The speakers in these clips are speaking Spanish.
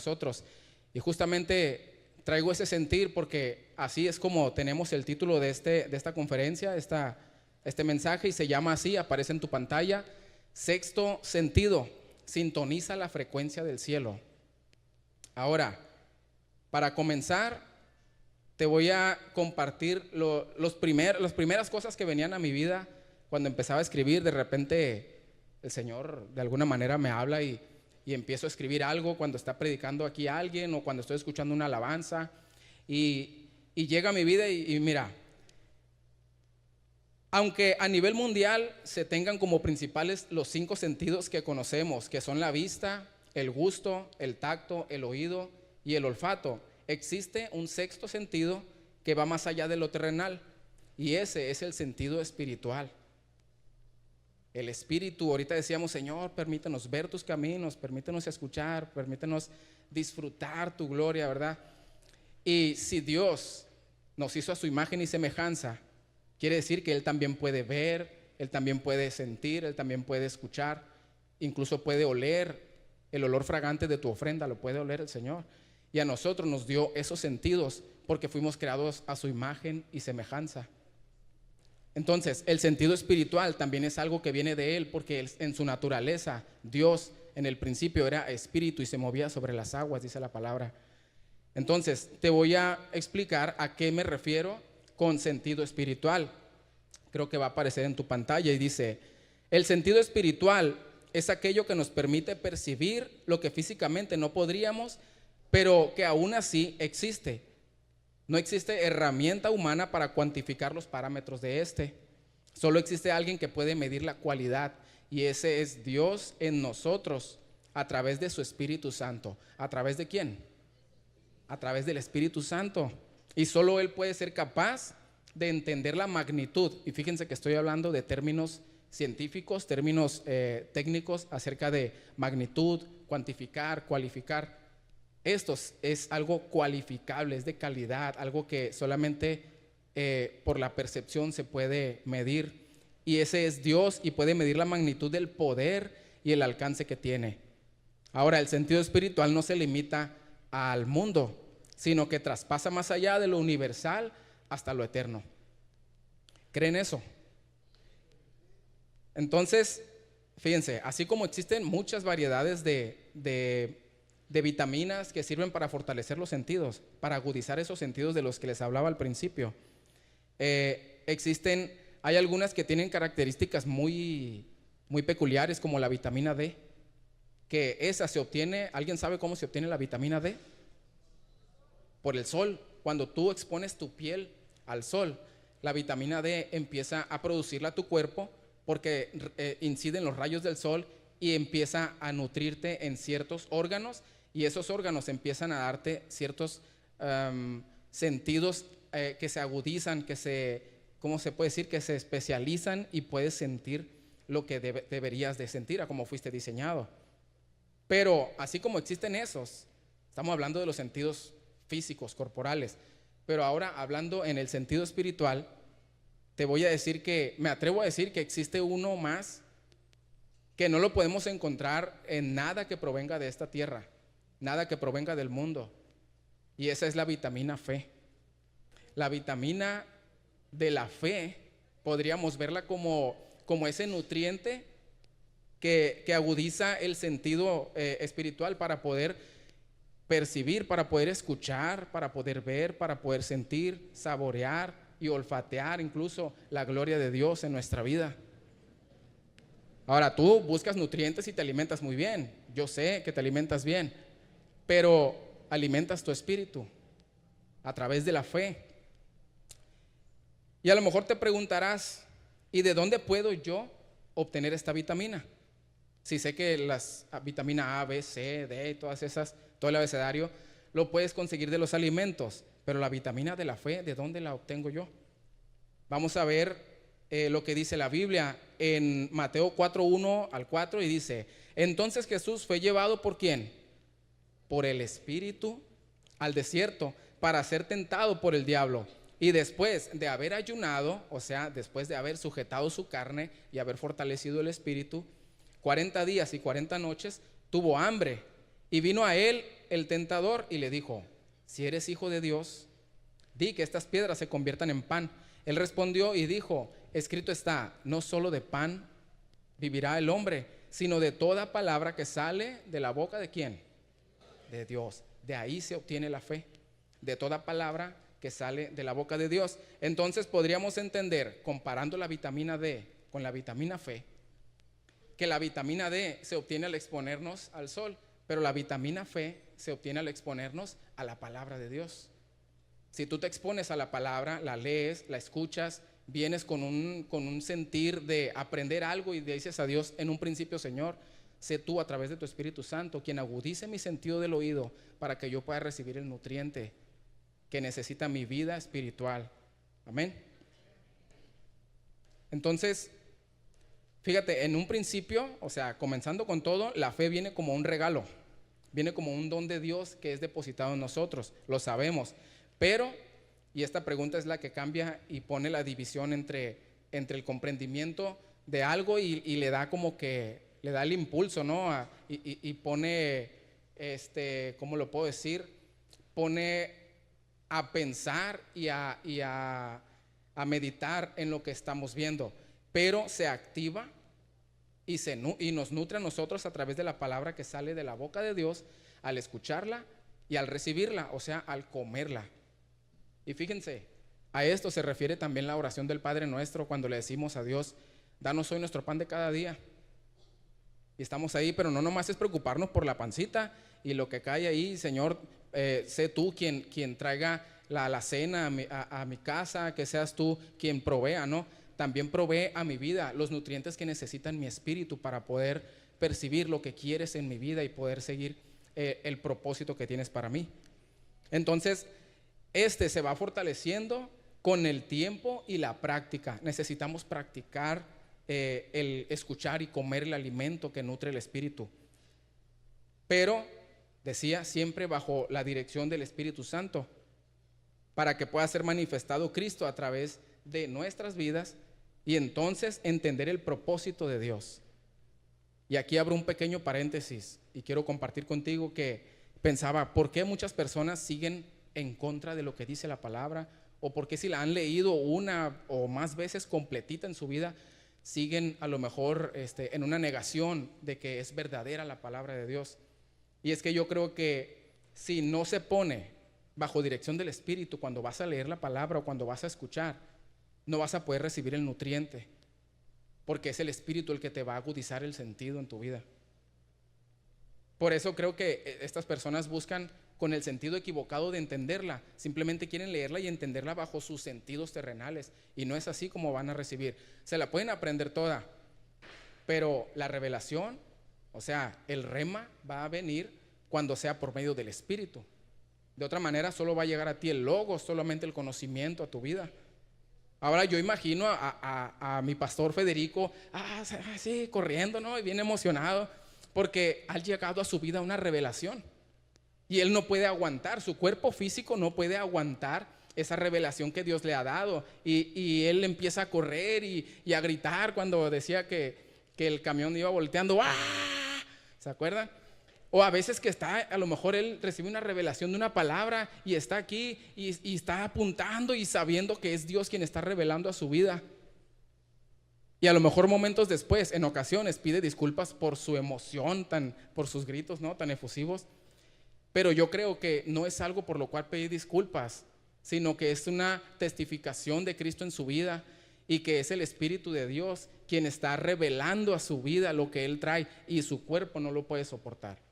nosotros. Y justamente traigo ese sentir porque así es como tenemos el título de esta conferencia, este mensaje, y se llama así, aparece en tu pantalla: Sexto sentido, sintoniza la frecuencia del cielo. Ahora, para comenzar, te voy a compartir las primeras cosas que venían a mi vida cuando empezaba a escribir. De repente el Señor de alguna manera me habla y empiezo a escribir algo cuando está predicando aquí a alguien o cuando estoy escuchando una alabanza y llega a mi vida y mira, aunque a nivel mundial se tengan como principales los 5 sentidos que conocemos, que son la vista, el gusto, el tacto, el oído y el olfato, existe un sexto sentido que va más allá de lo terrenal, y ese es el sentido espiritual. El espíritu, ahorita decíamos: Señor, permítenos ver tus caminos, permítenos escuchar, permítenos disfrutar tu gloria, ¿verdad? Y si Dios nos hizo a su imagen y semejanza, quiere decir que Él también puede ver, Él también puede sentir, Él también puede escuchar, incluso puede oler el olor fragante de tu ofrenda, lo puede oler el Señor. Y a nosotros nos dio esos sentidos porque fuimos creados a su imagen y semejanza. Entonces, el sentido espiritual también es algo que viene de Él, porque en su naturaleza, Dios en el principio era espíritu y se movía sobre las aguas, dice la palabra. Entonces, te voy a explicar a qué me refiero con sentido espiritual. Creo que va a aparecer en tu pantalla y dice: el sentido espiritual es aquello que nos permite percibir lo que físicamente no podríamos, pero que aún así existe. No existe herramienta humana para cuantificar los parámetros de este. Solo existe alguien que puede medir la cualidad, y ese es Dios en nosotros a través de su Espíritu Santo. ¿A través de quién? A través del Espíritu Santo. Y solo Él puede ser capaz de entender la magnitud. Y fíjense que estoy hablando de términos científicos, términos técnicos acerca de magnitud, cuantificar, cualificar. Esto es algo cualificable, es de calidad, algo que solamente por la percepción se puede medir. Y ese es Dios, y puede medir la magnitud del poder y el alcance que tiene. Ahora, el sentido espiritual no se limita al mundo, sino que traspasa más allá de lo universal hasta lo eterno. ¿Creen eso? Entonces, fíjense, así como existen muchas variedades de vitaminas que sirven para fortalecer los sentidos, para agudizar esos sentidos de los que les hablaba al principio, hay algunas que tienen características muy peculiares, como la vitamina D, que esa se obtiene. ¿Alguien sabe cómo se obtiene la vitamina D? Por el sol. Cuando tú expones tu piel al sol, la vitamina D empieza a producirla tu cuerpo, porque inciden los rayos del sol y empieza a nutrirte en ciertos órganos, y esos órganos empiezan a darte ciertos sentidos que se agudizan, ¿cómo se puede decir? Que se especializan, y puedes sentir lo que deberías de sentir, a como fuiste diseñado. Pero así como existen esos, estamos hablando de los sentidos físicos, corporales, pero ahora hablando en el sentido espiritual, te voy a decir me atrevo a decir que existe uno más, que no lo podemos encontrar en nada que provenga de esta tierra, nada que provenga del mundo, y esa es la vitamina fe. La vitamina de la fe podríamos verla como ese nutriente que agudiza el sentido espiritual para poder percibir, para poder escuchar, para poder ver, para poder sentir, saborear y olfatear incluso la gloria de Dios en nuestra vida. Ahora, tú buscas nutrientes y te alimentas muy bien. Yo sé que te alimentas bien, pero alimentas tu espíritu a través de la fe. Y a lo mejor te preguntarás: ¿y de dónde puedo yo obtener esta vitamina? Si sé que las vitamina A, B, C, D, todas esas, todo el abecedario, lo puedes conseguir de los alimentos, pero la vitamina de la fe, ¿de dónde la obtengo yo? Vamos a ver lo que dice la Biblia en Mateo 4:1 al 4, y dice: entonces Jesús fue llevado ¿por quién? Por el Espíritu al desierto para ser tentado por el diablo. Y después de haber ayunado, o sea, después de haber sujetado su carne y haber fortalecido el espíritu, 40 días y 40 noches, tuvo hambre. Y vino a él el tentador y le dijo: si eres hijo de Dios, di que estas piedras se conviertan en pan. Él respondió y dijo: escrito está, no solo de pan vivirá el hombre, sino de toda palabra que sale de la boca ¿de quién? De Dios. De ahí se obtiene la fe, de toda palabra que sale de la boca de Dios. Entonces podríamos entender, comparando la vitamina D con la vitamina F, que la vitamina D se obtiene al exponernos al sol, pero la vitamina F se obtiene al exponernos a la palabra de Dios. Si tú te expones a la palabra, la lees, la escuchas, vienes con un sentir de aprender algo y le dices a Dios en un principio: Señor, sé tú a través de tu Espíritu Santo quien agudice mi sentido del oído para que yo pueda recibir el nutriente que necesita mi vida espiritual. Amén. Entonces, fíjate, en un principio, o sea, comenzando con todo, la fe viene como un regalo, viene como un don de Dios que es depositado en nosotros, lo sabemos. Pero, y esta pregunta es la que cambia y pone la división entre el comprendimiento de algo y le da como que, le da el impulso, ¿no? Y pone, ¿cómo lo puedo decir? Pone a pensar y a meditar en lo que estamos viendo, pero se activa y nos nutre a nosotros a través de la palabra que sale de la boca de Dios al escucharla y al recibirla, o sea, al comerla. Y fíjense, a esto se refiere también la oración del Padre Nuestro, cuando le decimos a Dios: danos hoy nuestro pan de cada día. Y estamos ahí, pero no nomás es preocuparnos por la pancita y lo que cae ahí. Señor, sé tú quien traiga la cena a mi casa, que seas tú quien provea, ¿no? También provee a mi vida los nutrientes que necesita mi espíritu para poder percibir lo que quieres en mi vida y poder seguir el propósito que tienes para mí. Entonces, se va fortaleciendo con el tiempo y la práctica. Necesitamos practicar el escuchar y comer el alimento que nutre el espíritu. Pero, decía, siempre bajo la dirección del Espíritu Santo, para que pueda ser manifestado Cristo a través de nuestras vidas y entonces entender el propósito de Dios. Y aquí abro un pequeño paréntesis y quiero compartir contigo que pensaba: ¿por qué muchas personas siguen en contra de lo que dice la palabra? ¿O por qué, si la han leído una o más veces completita en su vida, siguen a lo mejor en una negación de que es verdadera la palabra de Dios? Y es que yo creo que si no se pone bajo dirección del Espíritu cuando vas a leer la palabra o cuando vas a escuchar, no vas a poder recibir el nutriente, porque es el Espíritu el que te va a agudizar el sentido en tu vida. Por eso creo que estas personas buscan con el sentido equivocado de entenderla. Simplemente quieren leerla y entenderla bajo sus sentidos terrenales, y no es así como van a recibir. Se la pueden aprender toda, pero la revelación, o sea, el rema, va a venir cuando sea por medio del Espíritu. De otra manera solo va a llegar a ti el logos, solamente el conocimiento a tu vida. Ahora yo imagino a mi pastor Federico, sí, corriendo, ¿no? Y bien emocionado, porque ha llegado a su vida una revelación. Y él no puede aguantar, su cuerpo físico no puede aguantar esa revelación que Dios le ha dado. Y él empieza a correr y a gritar cuando decía que el camión iba volteando. ¡Ah! ¿Se acuerdan? O a veces que a lo mejor él recibe una revelación de una palabra y está aquí y está apuntando y sabiendo que es Dios quien está revelando a su vida. Y a lo mejor momentos después, en ocasiones, pide disculpas por su emoción, por sus gritos, ¿no?, tan efusivos. Pero yo creo que no es algo por lo cual pedir disculpas, sino que es una testificación de Cristo en su vida y que es el Espíritu de Dios quien está revelando a su vida lo que Él trae y su cuerpo no lo puede soportar.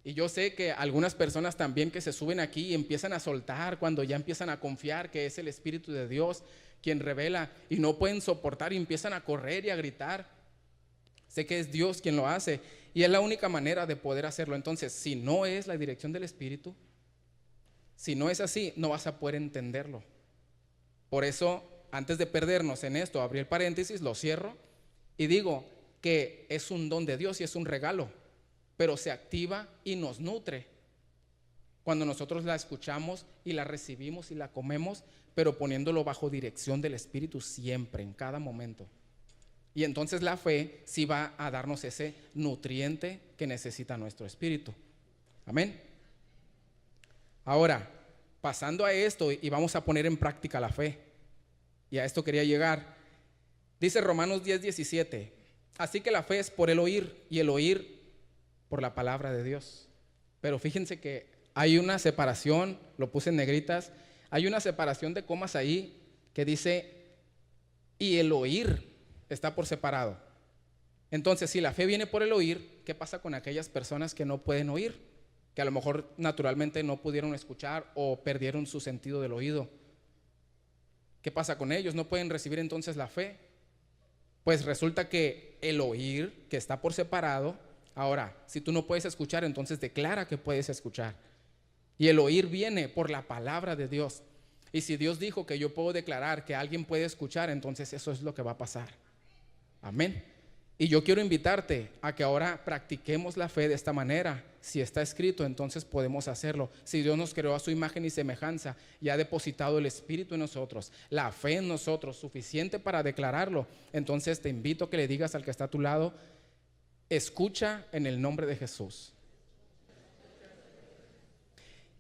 Y yo sé que algunas personas también que se suben aquí y empiezan a soltar cuando ya empiezan a confiar que es el Espíritu de Dios quien revela y no pueden soportar y empiezan a correr y a gritar. Sé que es Dios quien lo hace y es la única manera de poder hacerlo. Entonces, si no es la dirección del Espíritu, si no es así, no vas a poder entenderlo. Por eso, antes de perdernos en esto, abrí el paréntesis, lo cierro y digo que es un don de Dios y es un regalo, pero se activa y nos nutre cuando nosotros la escuchamos y la recibimos y la comemos, pero poniéndolo bajo dirección del Espíritu siempre, en cada momento. Y entonces la fe sí va a darnos ese nutriente que necesita nuestro espíritu. Amén. Ahora, pasando a esto y vamos a poner en práctica la fe. Y a esto quería llegar. Dice Romanos 10:17. Así que la fe es por el oír y el oír por la palabra de Dios. Pero fíjense que hay una separación, lo puse en negritas, hay una separación de comas ahí que dice y el oír está por separado. Entonces, si la fe viene por el oír, ¿qué pasa con aquellas personas que no pueden oír? Que a lo mejor naturalmente no pudieron escuchar o perdieron su sentido del oído. ¿Qué pasa con ellos? ¿No pueden recibir entonces la fe? Pues resulta que el oír, que está por separado, ahora, si tú no puedes escuchar, entonces declara que puedes escuchar. Y el oír viene por la palabra de Dios. Y si Dios dijo que yo puedo declarar que alguien puede escuchar, entonces eso es lo que va a pasar. Amén. Y yo quiero invitarte a que ahora practiquemos la fe de esta manera. Si está escrito, entonces podemos hacerlo. Si Dios nos creó a su imagen y semejanza y ha depositado el Espíritu en nosotros, la fe en nosotros, suficiente para declararlo, entonces te invito a que le digas al que está a tu lado, escucha en el nombre de Jesús.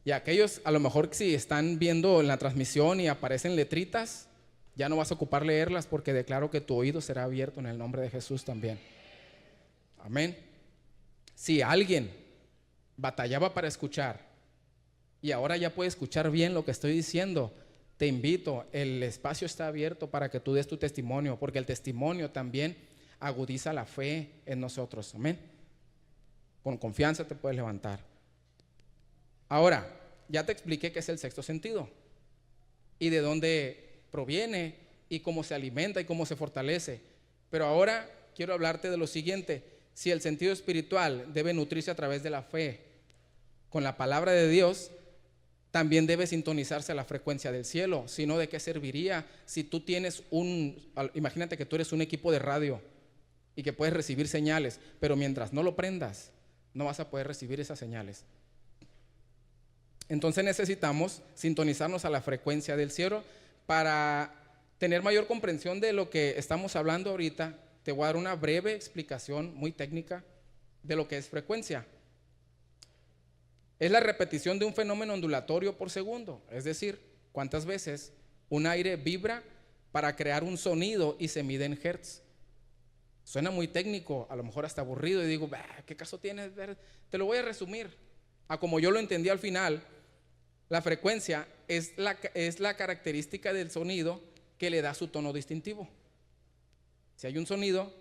Y aquellos, a lo mejor si están viendo en la transmisión y aparecen letritas, ya no vas a ocupar leerlas porque declaro que tu oído será abierto en el nombre de Jesús también. Amén. Si alguien batallaba para escuchar y ahora ya puede escuchar bien lo que estoy diciendo, te invito, el espacio está abierto para que tú des tu testimonio, porque el testimonio también agudiza la fe en nosotros. Amén. Con confianza te puedes levantar. Ahora, ya te expliqué qué es el sexto sentido y de dónde proviene y cómo se alimenta y cómo se fortalece. Pero ahora quiero hablarte de lo siguiente. Si el sentido espiritual debe nutrirse a través de la fe con la palabra de Dios, también debe sintonizarse a la frecuencia del cielo. Si no, ¿de qué serviría? Si tú tienes imagínate que tú eres un equipo de radio y que puedes recibir señales, pero mientras no lo prendas, no vas a poder recibir esas señales. Entonces necesitamos sintonizarnos a la frecuencia del cielo. Para tener mayor comprensión de lo que estamos hablando ahorita, te voy a dar una breve explicación muy técnica de lo que es frecuencia. Es la repetición de un fenómeno ondulatorio por segundo, es decir, cuántas veces un aire vibra para crear un sonido y se mide en hertz. Suena muy técnico, a lo mejor hasta aburrido, y digo, ¿qué caso tiene? Te lo voy a resumir a como yo lo entendí al final. La frecuencia es la característica del sonido que le da su tono distintivo. Si hay un sonido,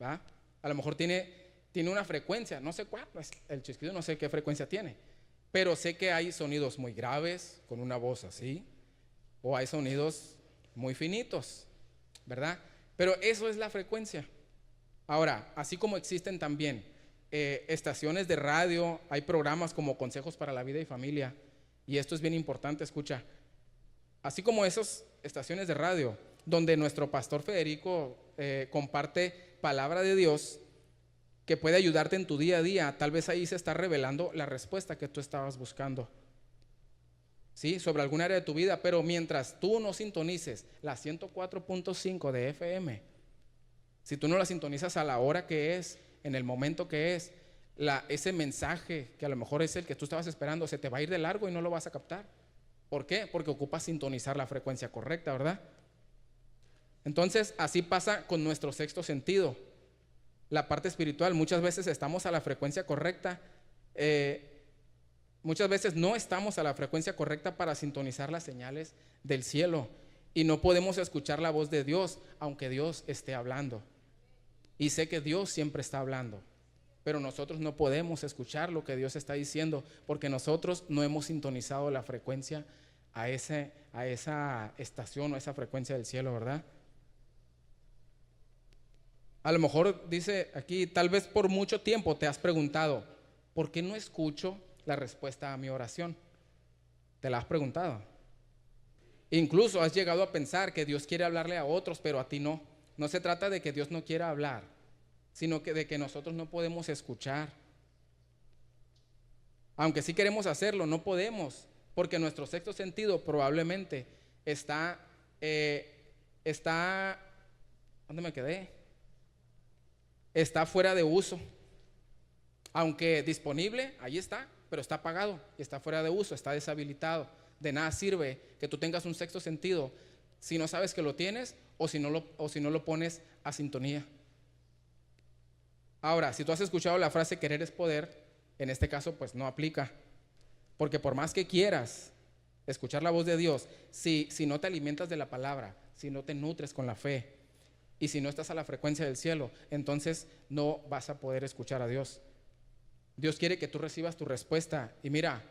¿va? A lo mejor tiene una frecuencia, no sé cuál, el chasquido no sé qué frecuencia tiene, pero sé que hay sonidos muy graves, con una voz así, o hay sonidos muy finitos, ¿verdad? Pero eso es la frecuencia. Ahora, así como existen también estaciones de radio, hay programas como Consejos para la Vida y Familia, y esto es bien importante, escucha. Así como esas estaciones de radio, donde nuestro pastor Federico comparte palabra de Dios que puede ayudarte en tu día a día, tal vez ahí se está revelando la respuesta que tú estabas buscando, ¿sí? Sobre algún área de tu vida, pero mientras tú no sintonices la 104.5 de FM, si tú no la sintonizas a la hora que es, en el momento que es, ese mensaje que a lo mejor es el que tú estabas esperando, se te va a ir de largo y no lo vas a captar. ¿Por qué? Porque ocupas sintonizar la frecuencia correcta, ¿verdad? Entonces, así pasa con nuestro sexto sentido, la parte espiritual. Muchas veces estamos a la frecuencia correcta, muchas veces no estamos a la frecuencia correcta para sintonizar las señales del cielo y no podemos escuchar la voz de Dios, aunque Dios esté hablando. Y sé que Dios siempre está hablando, pero nosotros no podemos escuchar lo que Dios está diciendo porque nosotros no hemos sintonizado la frecuencia a esa estación o a esa frecuencia del cielo, ¿verdad? A lo mejor dice aquí, tal vez por mucho tiempo te has preguntado, ¿por qué no escucho la respuesta a mi oración? ¿Te la has preguntado? Incluso has llegado a pensar que Dios quiere hablarle a otros, pero a ti no. No se trata de que Dios no quiera hablar, sino que de que nosotros no podemos escuchar. Aunque sí queremos hacerlo, no podemos, porque nuestro sexto sentido probablemente está, ¿dónde me quedé? Está fuera de uso. Aunque disponible, ahí está, pero está apagado y está fuera de uso, está deshabilitado. De nada sirve que tú tengas un sexto sentido si no sabes que lo tienes o si no lo pones a sintonía. Ahora, si tú has escuchado la frase querer es poder, en este caso pues no aplica. Porque por más que quieras escuchar la voz de Dios, si no te alimentas de la palabra, si no te nutres con la fe y si no estás a la frecuencia del cielo, entonces no vas a poder escuchar a Dios. Dios quiere que tú recibas tu respuesta. Y mira,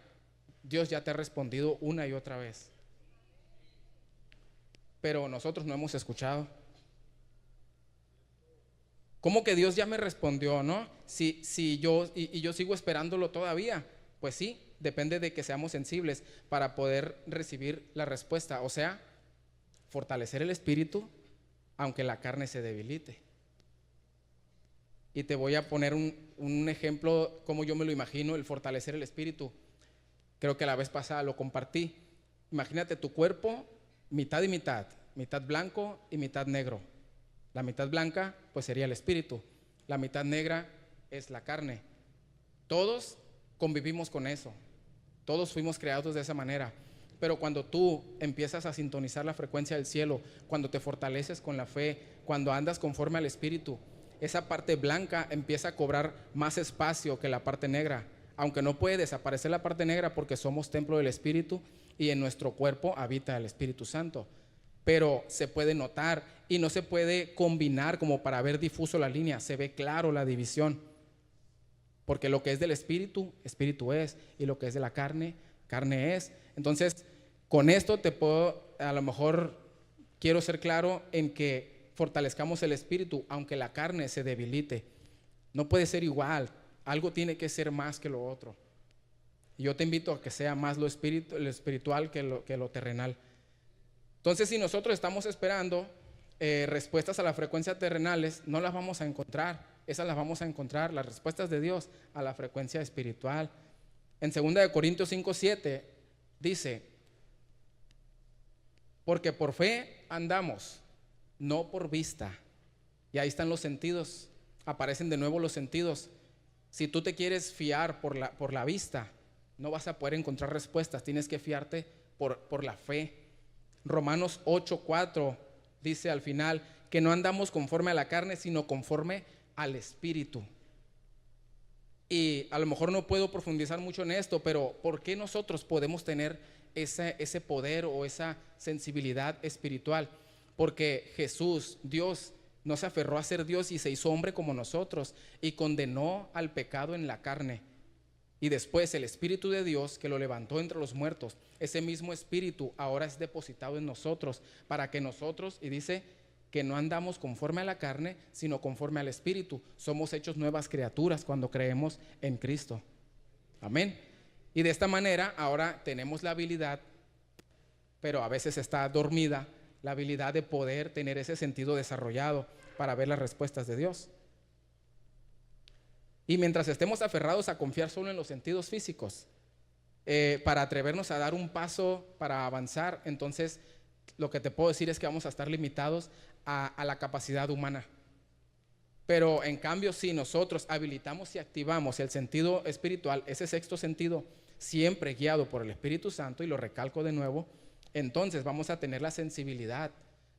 Dios ya te ha respondido una y otra vez. Pero nosotros no hemos escuchado. ¿Cómo que Dios ya me respondió, no? Si yo sigo esperándolo todavía. Pues sí, depende de que seamos sensibles para poder recibir la respuesta. O sea, fortalecer el espíritu aunque la carne se debilite. Y te voy a poner un ejemplo como yo me lo imagino, el fortalecer el espíritu. Creo que la vez pasada lo compartí. Imagínate tu cuerpo, mitad y mitad blanco y mitad negro. La mitad blanca pues sería el espíritu, la mitad negra es la carne. Todos convivimos con eso, todos fuimos creados de esa manera. Pero cuando tú empiezas a sintonizar la frecuencia del cielo, cuando te fortaleces con la fe, cuando andas conforme al espíritu, esa parte blanca empieza a cobrar más espacio que la parte negra. Aunque no puede desaparecer la parte negra porque somos templo del Espíritu y en nuestro cuerpo habita el Espíritu Santo. Pero se puede notar y no se puede combinar como para ver difuso la línea. Se ve claro la división. Porque lo que es del Espíritu, Espíritu es. Y lo que es de la carne, carne es. Entonces, con esto te puedo, a lo mejor quiero ser claro en que fortalezcamos el espíritu, aunque la carne se debilite. No puede ser igual, algo tiene que ser más que lo otro. Y yo te invito a que sea más lo espiritual que lo terrenal. Entonces, si nosotros estamos esperando respuestas a las frecuencias terrenales, no las vamos a encontrar. Esas las vamos a encontrar, las respuestas de Dios, a la frecuencia espiritual. En 2 Corintios 5:7 dice: porque por fe andamos, no por vista. Y ahí están los sentidos, aparecen de nuevo los sentidos. Si tú te quieres fiar por la vista, no vas a poder encontrar respuestas, tienes que fiarte por la fe. Romanos 8:4 dice al final que no andamos conforme a la carne, sino conforme al espíritu. Y a lo mejor no puedo profundizar mucho en esto, pero ¿por qué nosotros podemos tener ese poder o esa sensibilidad espiritual? Porque Jesús, Dios, no se aferró a ser Dios y se hizo hombre como nosotros y condenó al pecado en la carne. Y después el Espíritu de Dios que lo levantó entre los muertos, ese mismo Espíritu ahora es depositado en nosotros para que nosotros, y dice que no andamos conforme a la carne, sino conforme al Espíritu. Somos hechos nuevas criaturas cuando creemos en Cristo. Amén. Y de esta manera ahora tenemos la habilidad, pero a veces está dormida, la habilidad de poder tener ese sentido desarrollado para ver las respuestas de Dios. Y mientras estemos aferrados a confiar solo en los sentidos físicos, para atrevernos a dar un paso para avanzar, entonces lo que te puedo decir es que vamos a estar limitados a la capacidad humana. Pero en cambio, si nosotros habilitamos y activamos el sentido espiritual, ese sexto sentido, siempre guiado por el Espíritu Santo, y lo recalco de nuevo, entonces vamos a tener la sensibilidad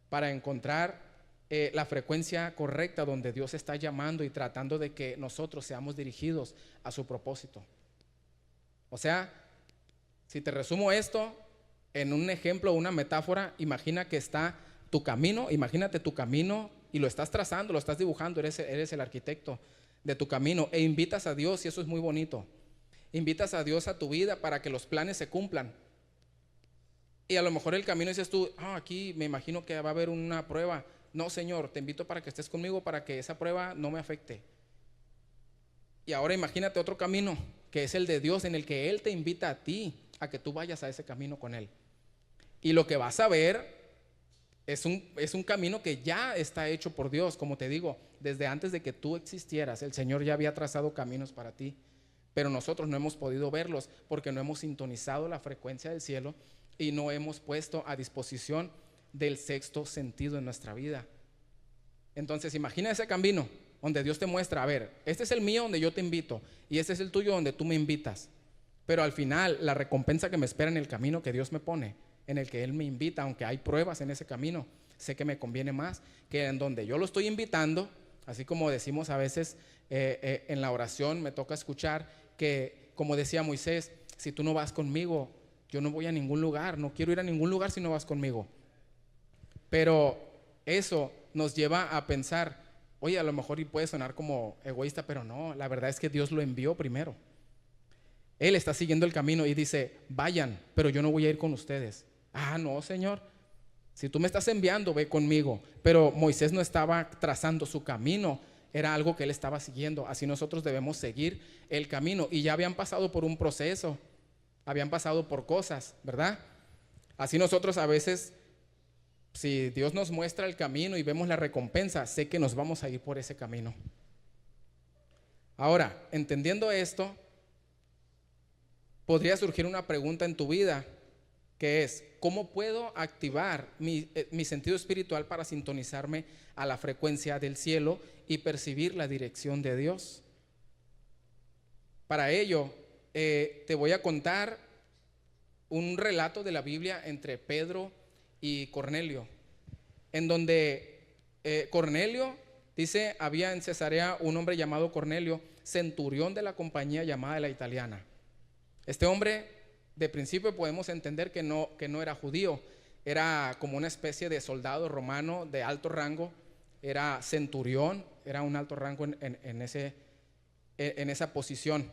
para encontrar la frecuencia correcta donde Dios está llamando y tratando de que nosotros seamos dirigidos a su propósito. O sea, si te resumo esto en un ejemplo, una metáfora, imagina que está tu camino, imagínate tu camino y lo estás trazando, lo estás dibujando, eres el arquitecto de tu camino e invitas a Dios, y eso es muy bonito. Invitas a Dios a tu vida para que los planes se cumplan. Y a lo mejor el camino dices tú, aquí me imagino que va a haber una prueba. No, Señor, te invito para que estés conmigo para que esa prueba no me afecte. Y ahora imagínate otro camino, que es el de Dios, en el que Él te invita a ti a que tú vayas a ese camino con Él. Y lo que vas a ver es un camino que ya está hecho por Dios. Como te digo, desde antes de que tú existieras, el Señor ya había trazado caminos para ti. Pero nosotros no hemos podido verlos porque no hemos sintonizado la frecuencia del cielo y no hemos puesto a disposición del sexto sentido en nuestra vida. Entonces imagina ese camino donde Dios te muestra, a ver, este es el mío donde yo te invito y este es el tuyo donde tú me invitas. Pero al final, la recompensa que me espera en el camino que Dios me pone, en el que Él me invita, aunque hay pruebas en ese camino, sé que me conviene más que en donde yo lo estoy invitando. Así como decimos a veces en la oración, me toca escuchar que, como decía Moisés, si tú no vas conmigo, yo no voy a ningún lugar, no quiero ir a ningún lugar si no vas conmigo. Pero eso nos lleva a pensar, oye, a lo mejor y puede sonar como egoísta, pero no, la verdad es que Dios lo envió primero. Él está siguiendo el camino y dice, vayan, pero yo no voy a ir con ustedes. Ah, no, Señor, si tú me estás enviando, ve conmigo. Pero Moisés no estaba trazando su camino, era algo que él estaba siguiendo. Así nosotros debemos seguir el camino. Y ya habían pasado por un proceso, habían pasado por cosas, ¿verdad? Así nosotros a veces, si Dios nos muestra el camino y vemos la recompensa, sé que nos vamos a ir por ese camino. Ahora, entendiendo esto, podría surgir una pregunta en tu vida, que es, ¿cómo puedo activar mi sentido espiritual para sintonizarme a la frecuencia del cielo y percibir la dirección de Dios? Para ello, te voy a contar un relato de la Biblia entre Pedro y Cornelio, en donde Cornelio, dice, había en Cesarea un hombre llamado Cornelio, centurión de la compañía llamada la Italiana. Este hombre, de principio podemos entender que no era judío, era como una especie de soldado romano de alto rango, era centurión, era un alto rango en esa posición.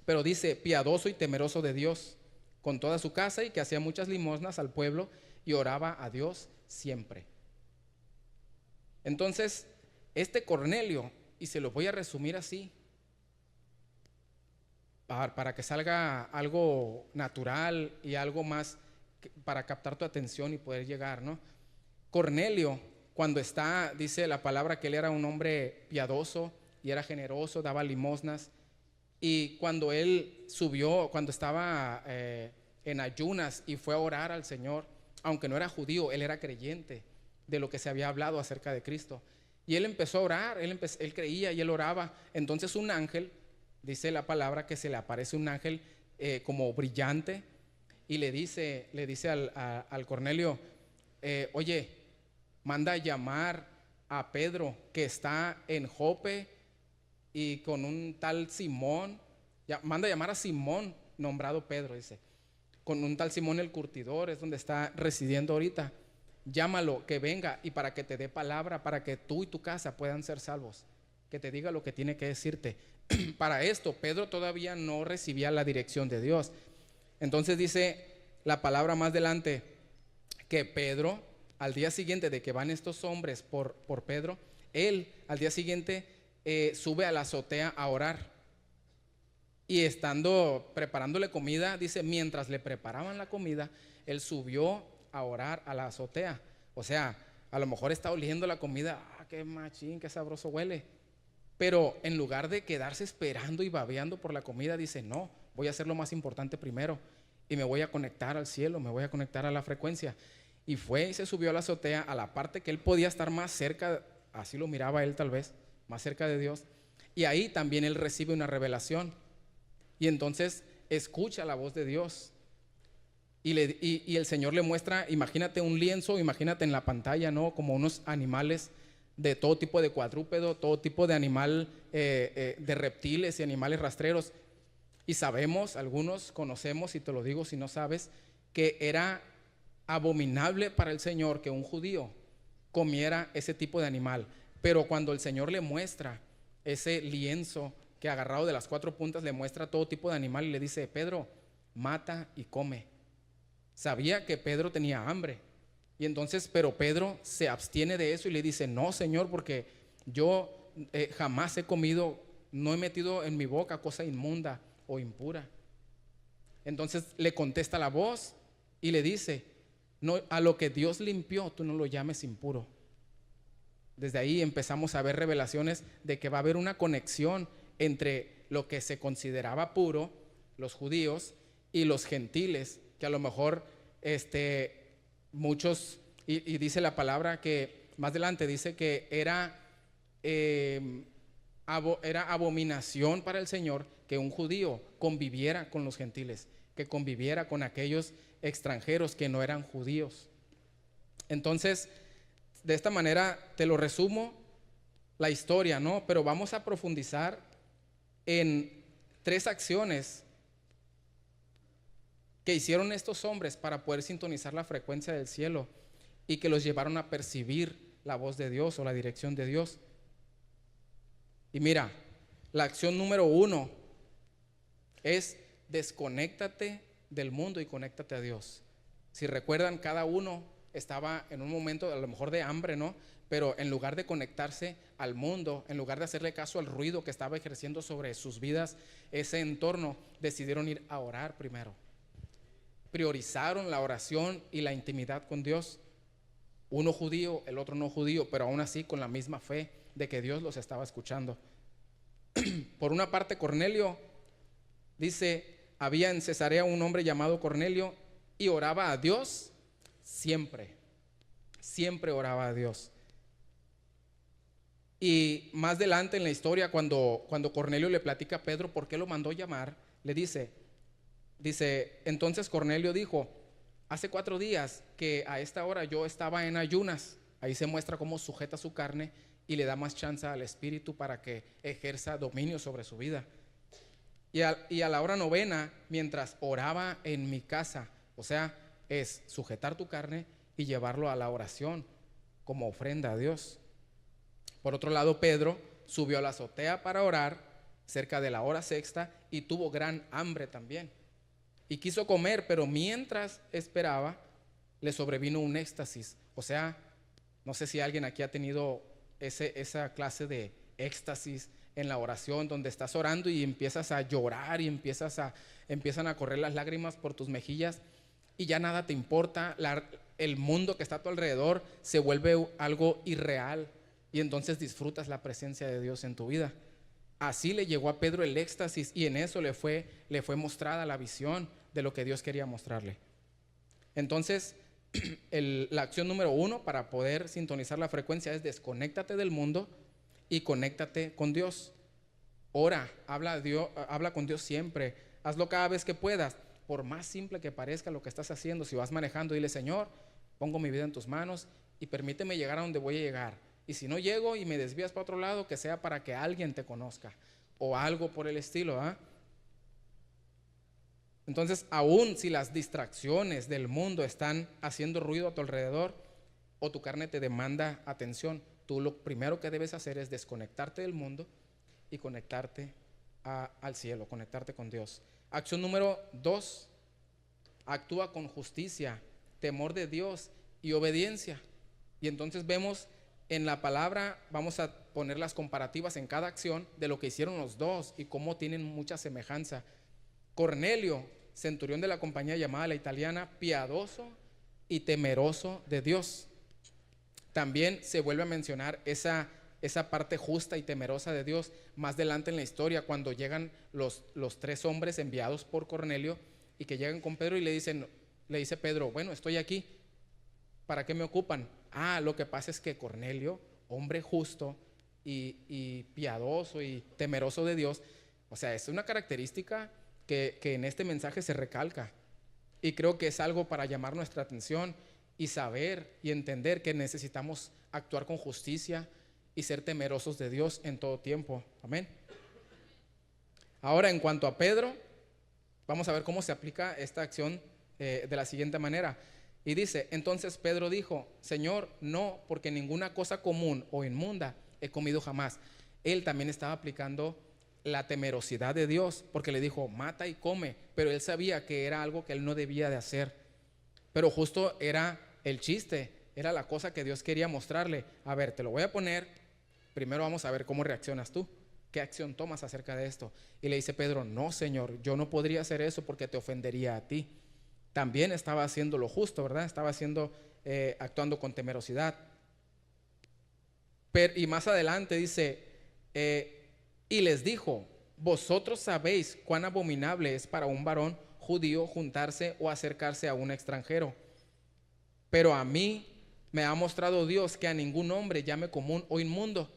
Pero dice, piadoso y temeroso de Dios, con toda su casa, y que hacía muchas limosnas al pueblo y oraba a Dios siempre. Entonces, este Cornelio, y se lo voy a resumir así, para que salga algo natural y algo más para captar tu atención y poder llegar, ¿no? Cornelio, cuando está, dice la palabra que él era un hombre piadoso y era generoso, daba limosnas. Y cuando él subió, cuando estaba en ayunas y fue a orar al Señor, aunque no era judío, él era creyente de lo que se había hablado acerca de Cristo. Y él empezó a orar, él creía y él oraba. Entonces un ángel, dice la palabra que se le aparece un ángel como brillante y le dice al Cornelio, oye, manda a llamar a Pedro que está en Jope y con un tal Simón, manda a llamar a Simón, nombrado Pedro, dice, con un tal Simón el curtidor, es donde está residiendo ahorita. Llámalo, que venga y para que te dé palabra, para que tú y tu casa puedan ser salvos, que te diga lo que tiene que decirte. Para esto, Pedro todavía no recibía la dirección de Dios. Entonces dice la palabra más adelante que Pedro, al día siguiente de que van estos hombres por Pedro, él al día siguiente sube a la azotea a orar. Y estando preparándole comida, dice, mientras le preparaban la comida, él subió a orar a la azotea. O sea, a lo mejor está oliendo la comida, qué machín, qué sabroso huele. Pero en lugar de quedarse esperando y babeando por la comida, dice, no, voy a hacer lo más importante primero y me voy a conectar al cielo, me voy a conectar a la frecuencia. Y fue y se subió a la azotea, a la parte que él podía estar más cerca, así lo miraba él tal vez, más cerca de Dios. Y ahí también él recibe una revelación. Y entonces escucha la voz de Dios. Y el Señor le muestra, imagínate un lienzo, imagínate en la pantalla, ¿no? Como unos animales de todo tipo de cuadrúpedo, todo tipo de animal, de reptiles y animales rastreros. Y sabemos, algunos conocemos, y te lo digo si no sabes, que era abominable para el Señor que un judío comiera ese tipo de animal. Pero cuando el Señor le muestra ese lienzo que agarrado de las 4 puntas le muestra todo tipo de animal y le dice, Pedro, mata y come. Sabía que Pedro tenía hambre. Y entonces, pero Pedro se abstiene de eso y le dice, no, Señor, porque yo jamás he comido, no he metido en mi boca cosa inmunda o impura. Entonces le contesta la voz y le dice, no, a lo que Dios limpió, tú no lo llames impuro. Desde ahí empezamos a ver revelaciones de que va a haber una conexión entre lo que se consideraba puro, los judíos, y los gentiles, que a lo mejor muchos, y dice la palabra que más adelante dice que era eh, era abominación para el Señor que un judío conviviera con los gentiles, que conviviera con aquellos extranjeros que no eran judíos. Entonces, de esta manera te lo resumo la historia, ¿no? Pero vamos a profundizar en 3 acciones que hicieron estos hombres para poder sintonizar la frecuencia del cielo y que los llevaron a percibir la voz de Dios o la dirección de Dios. Y mira, la acción número 1 es desconéctate del mundo y conéctate a Dios. Si recuerdan, cada uno estaba en un momento a lo mejor de hambre, ¿no? Pero en lugar de conectarse al mundo, en lugar de hacerle caso al ruido que estaba ejerciendo sobre sus vidas ese entorno, decidieron ir a orar primero. Priorizaron la oración y la intimidad con Dios. Uno judío, el otro no judío, pero aún así con la misma fe de que Dios los estaba escuchando. Por una parte, Cornelio dice, había en Cesarea un hombre llamado Cornelio y oraba a Dios siempre. Siempre oraba a Dios. Y más adelante en la historia, cuando Cornelio le platica a Pedro por qué lo mandó llamar, le dice, entonces Cornelio dijo, hace 4 días que a esta hora yo estaba en ayunas. Ahí se muestra cómo sujeta su carne y le da más chance al Espíritu para que ejerza dominio sobre su vida. Y a la hora 9, mientras oraba en mi casa, o sea, es sujetar tu carne y llevarlo a la oración como ofrenda a Dios. Por otro lado, Pedro subió a la azotea para orar cerca de la hora 6 y tuvo gran hambre también. Y quiso comer, pero mientras esperaba, le sobrevino un éxtasis. O sea, no sé si alguien aquí ha tenido esa clase de éxtasis en la oración, donde estás orando y empiezas a llorar y empiezan a correr las lágrimas por tus mejillas y ya nada te importa, el mundo que está a tu alrededor se vuelve algo irreal y entonces disfrutas la presencia de Dios en tu vida. Así le llegó a Pedro el éxtasis y en eso le fue mostrada la visión de lo que Dios quería mostrarle. Entonces, la acción número 1 para poder sintonizar la frecuencia es desconéctate del mundo y conéctate con Dios. Ora, habla con Dios siempre. Hazlo cada vez que puedas. Por más simple que parezca lo que estás haciendo, si vas manejando, dile, Señor, pongo mi vida en tus manos y permíteme llegar a donde voy a llegar. Y si no llego y me desvías para otro lado, que sea para que alguien te conozca o algo por el estilo, ¿ah? Entonces, aún si las distracciones del mundo están haciendo ruido a tu alrededor o tu carne te demanda atención, tú lo primero que debes hacer es desconectarte del mundo y conectarte al cielo, conectarte con Dios. Acción número 2, actúa con justicia, temor de Dios y obediencia. Y entonces vemos en la palabra, vamos a poner las comparativas en cada acción de lo que hicieron los dos y cómo tienen mucha semejanza. Cornelio, centurión de la compañía llamada La Italiana, piadoso y temeroso de Dios. También se vuelve a mencionar esa parte justa y temerosa de Dios más adelante en la historia, cuando llegan los 3 hombres enviados por Cornelio y que llegan con Pedro y le dice Pedro, bueno, estoy aquí, ¿para qué me ocupan? Lo que pasa es que Cornelio, hombre justo y piadoso y temeroso de Dios, o sea, es una característica que en este mensaje se recalca y creo que es algo para llamar nuestra atención y saber y entender que necesitamos actuar con justicia y ser temerosos de Dios en todo tiempo. Amén. Ahora, en cuanto a Pedro, vamos a ver cómo se aplica esta acción de la siguiente manera. Y dice, entonces Pedro dijo, Señor, no, porque ninguna cosa común o inmunda he comido jamás. Él también estaba aplicando la temerosidad de Dios, porque le dijo, mata y come, pero él sabía que era algo que él no debía de hacer. Pero justo era el chiste, era la cosa que Dios quería mostrarle. A ver, te lo voy a poner, primero vamos a ver cómo reaccionas tú, qué acción tomas acerca de esto. Y le dice Pedro, no, Señor, yo no podría hacer eso porque te ofendería a ti. También estaba haciendo lo justo, ¿verdad? Estaba actuando con temerosidad. Y más adelante dice, y les dijo, vosotros sabéis cuán abominable es para un varón judío juntarse o acercarse a un extranjero. Pero a mí me ha mostrado Dios que a ningún hombre llame común o inmundo.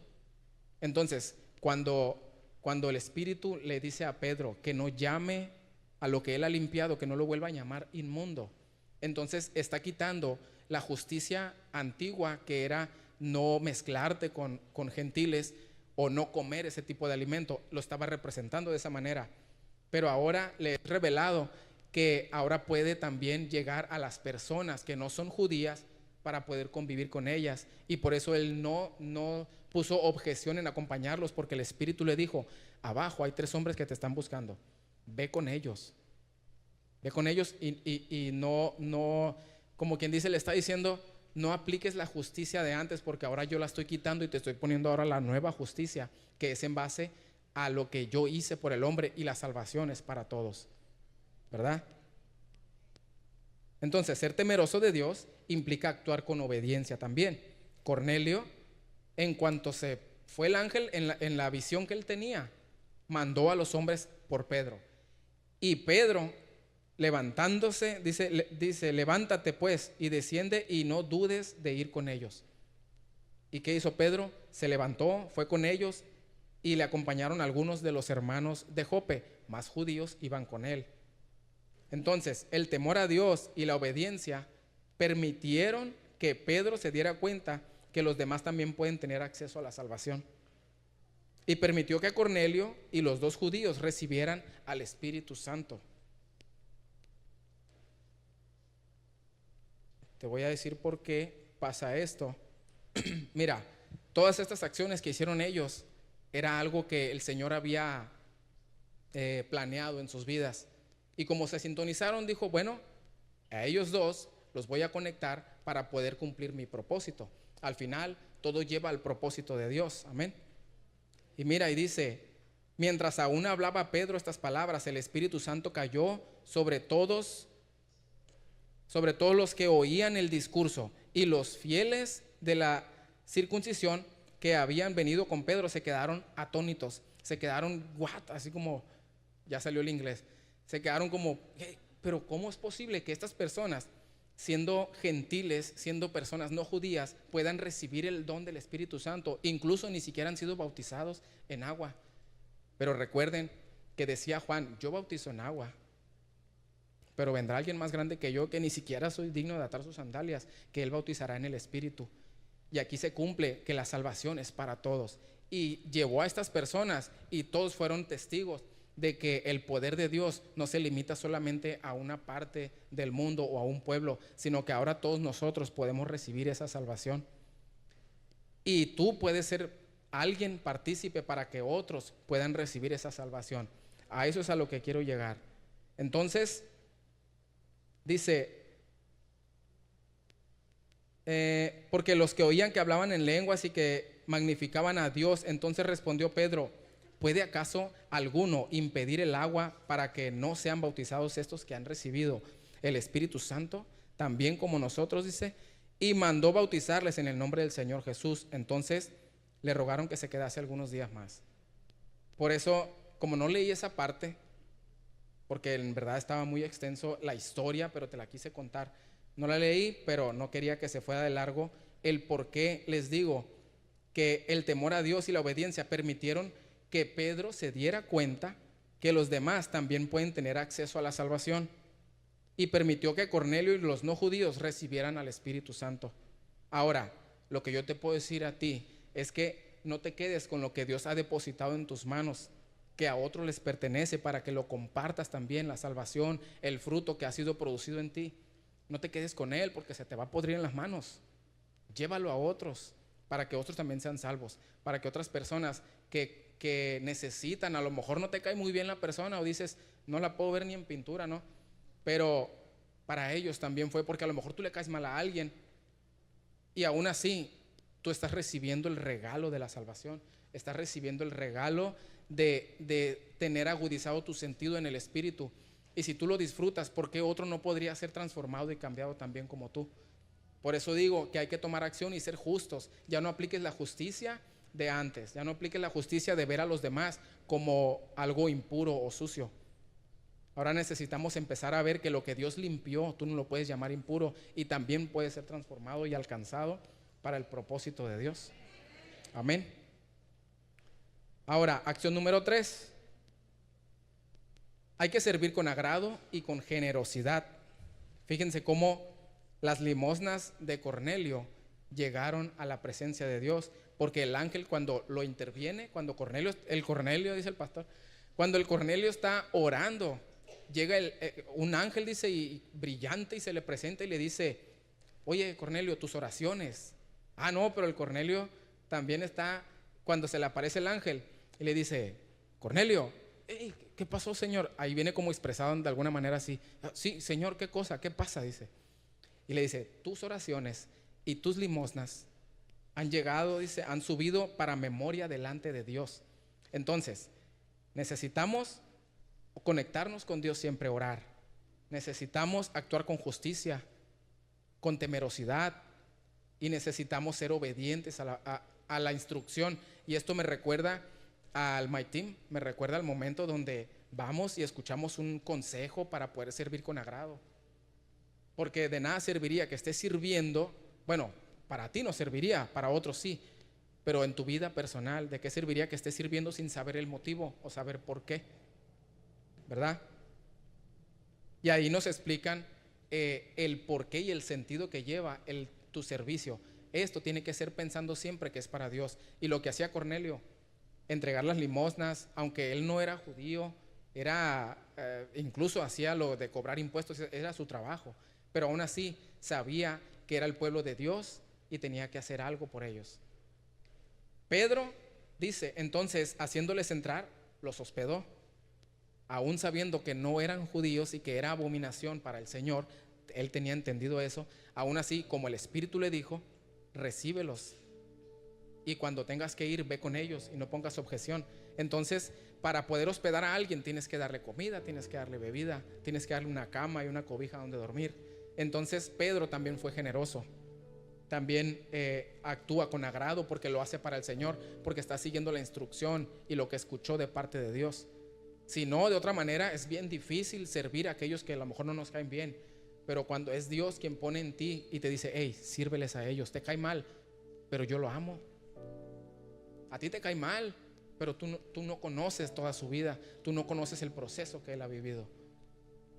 Entonces, cuando el Espíritu le dice a Pedro que no llame a lo que él ha limpiado, que no lo vuelva a llamar inmundo, entonces está quitando la justicia antigua, que era no mezclarte con gentiles o no comer ese tipo de alimento. Lo estaba representando de esa manera, pero ahora le he revelado que ahora puede también llegar a las personas que no son judías para poder convivir con ellas, y por eso él no puso objeción en acompañarlos, porque el Espíritu le dijo: abajo hay 3 hombres que te están buscando, ve con ellos. Ve con ellos y no, como quien dice, le está diciendo: no apliques la justicia de antes, porque ahora yo la estoy quitando y te estoy poniendo ahora la nueva justicia, que es en base a lo que yo hice por el hombre, y la salvación es para todos, ¿verdad? Entonces, ser temeroso de Dios implica actuar con obediencia también. Cornelio, en cuanto se fue el ángel en la visión que él tenía, mandó a los hombres por Pedro. Y Pedro, levantándose, dice: levántate pues y desciende y no dudes de ir con ellos. ¿Y qué hizo Pedro? Se levantó, fue con ellos, y le acompañaron algunos de los hermanos de Jope, más judíos iban con él. Entonces, el temor a Dios y la obediencia permitieron que Pedro se diera cuenta que los demás también pueden tener acceso a la salvación, y permitió que Cornelio y los 2 judíos recibieran al Espíritu Santo. Te voy a decir por qué pasa esto. Mira, todas estas acciones que hicieron ellos era algo que el Señor había planeado en sus vidas. Y como se sintonizaron, dijo: bueno, a ellos 2 los voy a conectar para poder cumplir mi propósito. Al final, todo lleva al propósito de Dios. Amén. Y mira, y dice: mientras aún hablaba Pedro estas palabras, el Espíritu Santo cayó sobre todos los que oían el discurso, y los fieles de la circuncisión que habían venido con Pedro se quedaron atónitos, se quedaron así como, ya salió el inglés, se quedaron como: hey, pero ¿cómo es posible que estas personas, siendo gentiles, siendo personas no judías, puedan recibir el don del Espíritu Santo? Incluso ni siquiera han sido bautizados en agua. Pero recuerden que decía Juan: yo bautizo en agua, pero vendrá alguien más grande que yo, que ni siquiera soy digno de atar sus sandalias, que él bautizará en el Espíritu. Y aquí se cumple que la salvación es para todos. Y llevó a estas personas, y todos fueron testigos de que el poder de Dios no se limita solamente a una parte del mundo o a un pueblo, sino que ahora todos nosotros podemos recibir esa salvación. Y tú puedes ser alguien partícipe para que otros puedan recibir esa salvación. A eso es a lo que quiero llegar. Entonces, dice: porque los que oían que hablaban en lenguas y que magnificaban a Dios. Entonces respondió Pedro: ¿puede acaso alguno impedir el agua para que no sean bautizados estos que han recibido el Espíritu Santo, también como nosotros? Dice, y mandó bautizarles en el nombre del Señor Jesús. Entonces le rogaron que se quedase algunos días más. Por eso, como no leí esa parte, porque en verdad estaba muy extenso la historia, pero te la quise contar, no la leí, pero no quería que se fuera de largo el por qué les digo que el temor a Dios y la obediencia permitieron que Pedro se diera cuenta que los demás también pueden tener acceso a la salvación, y permitió que Cornelio y los no judíos recibieran al Espíritu Santo. Ahora, lo que yo te puedo decir a ti es que no te quedes con lo que Dios ha depositado en tus manos, que a otros les pertenece, para que lo compartas también, la salvación, el fruto que ha sido producido en ti. No te quedes con él, porque se te va a podrir en las manos. Llévalo a otros, para que otros también sean salvos, para que otras personas que necesitan, a lo mejor no te cae muy bien la persona, o dices, no la puedo ver ni en pintura, ¿no? Pero para ellos también fue, porque a lo mejor tú le caes mal a alguien, y aún así tú estás recibiendo el regalo de la salvación, estás recibiendo el regalo de tener agudizado tu sentido en el Espíritu. Y si tú lo disfrutas, ¿por qué otro no podría ser transformado y cambiado también como tú? Por eso digo que hay que tomar acción y ser justos. Ya no apliques la justicia de antes, ya no apliques la justicia de ver a los demás como algo impuro o sucio. Ahora necesitamos empezar a ver que lo que Dios limpió, tú no lo puedes llamar impuro, y también puede ser transformado y alcanzado para el propósito de Dios. Amén. Ahora, acción número 3. Hay que servir con agrado y con generosidad. Fíjense cómo las limosnas de Cornelio llegaron a la presencia de Dios, porque el ángel cuando lo interviene, cuando el Cornelio, dice el pastor, cuando el Cornelio está orando, llega un ángel, dice, y brillante, y se le presenta y le dice: oye, Cornelio, tus oraciones. Ah, no, pero el Cornelio también está, cuando se le aparece el ángel y le dice: Cornelio, hey, ¿qué pasó, Señor? Ahí viene como expresado de alguna manera así: sí, Señor, ¿qué cosa? ¿Qué pasa? Dice. Y le dice: tus oraciones y tus limosnas han llegado, dice, han subido para memoria delante de Dios. Entonces, necesitamos conectarnos con Dios siempre, orar. Necesitamos actuar con justicia, con temerosidad, y necesitamos ser obedientes a la instrucción. Y esto me recuerda al My Team, me recuerda al momento donde vamos y escuchamos un consejo para poder servir con agrado. Porque de nada serviría que estés sirviendo, bueno, para ti no serviría, para otros sí, pero en tu vida personal, ¿de qué serviría que estés sirviendo sin saber el motivo o saber por qué? ¿Verdad? Y ahí nos explican el por qué y el sentido que lleva tu servicio. Esto tiene que ser pensando siempre que es para Dios. Y lo que hacía Cornelio, entregar las limosnas, aunque él no era judío, era incluso hacía lo de cobrar impuestos, era su trabajo, pero aún así sabía que era el pueblo de Dios y tenía que hacer algo por ellos. Pedro dice, entonces, haciéndoles entrar, los hospedó, aún sabiendo que no eran judíos y que era abominación para el Señor. Él tenía entendido eso. Aún así, como el Espíritu le dijo, recíbelos, y cuando tengas que ir, ve con ellos y no pongas objeción. Entonces, para poder hospedar a alguien, tienes que darle comida, tienes que darle bebida, tienes que darle una cama y una cobija donde dormir. Entonces Pedro también fue generoso, también actúa con agrado porque lo hace para el Señor, porque está siguiendo la instrucción y lo que escuchó de parte de Dios. Si no, de otra manera es bien difícil servir a aquellos que a lo mejor no nos caen bien, pero cuando es Dios quien pone en ti y te dice: hey, sírveles a ellos, te cae mal, pero yo lo amo. A ti te cae mal, pero tú no conoces toda su vida, tú no conoces el proceso que él ha vivido.